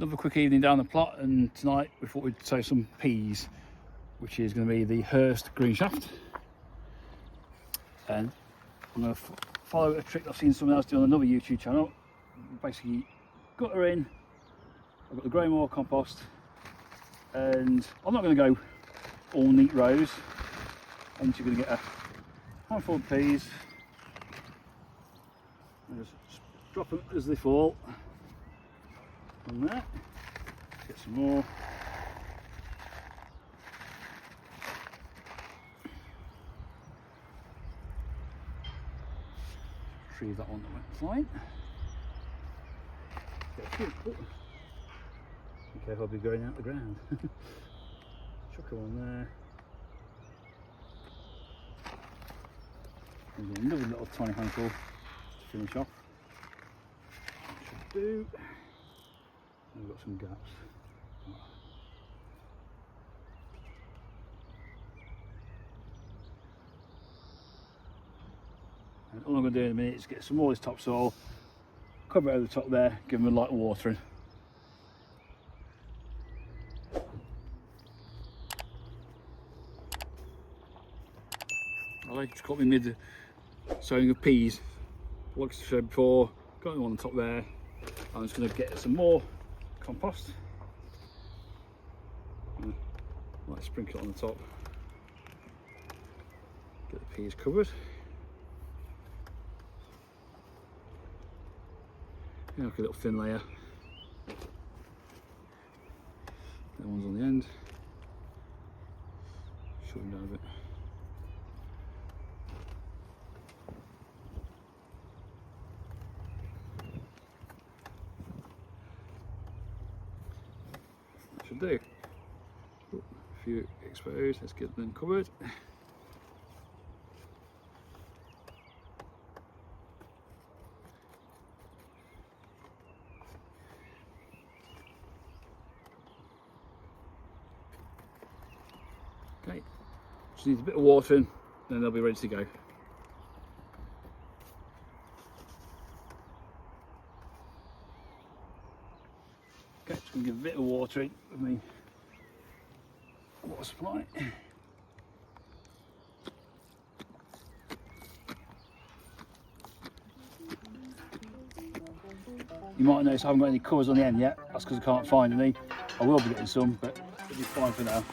Another quick evening down the plot, and tonight we thought we'd sow some peas, which is going to be the Hurst green shaft. And I'm going to follow a trick I've seen someone else do on another YouTube channel. Basically gutter in, I've got the grey moor compost, and I'm not going to go all neat rows. I'm just going to get a handful of peas and just drop them as they fall on there. Get some more. Retrieve that one that went fine. Okay, I'll be going out the ground. Chuck one there. And then another little tiny handful to finish off. Should do. And we've got some gaps. And all I'm going to do in a minute is get some more of this topsoil, cover it over the top there, give them a light watering. I just caught me mid sowing of peas. Like I said before, got them on the top there. I'm just going to get some more compost. Like sprinkle it on the top. Get the peas covered. Like a little thin layer. That one's on the end. Shorten down a bit. That should do. A few exposed. Let's get them covered. Okay, just needs a bit of water in, then they'll be ready to go. Okay, just going to give a bit of water in with my water supply. You might notice I haven't got any covers on the end yet. That's because I can't find any. I will be getting some, but it'll be fine for now.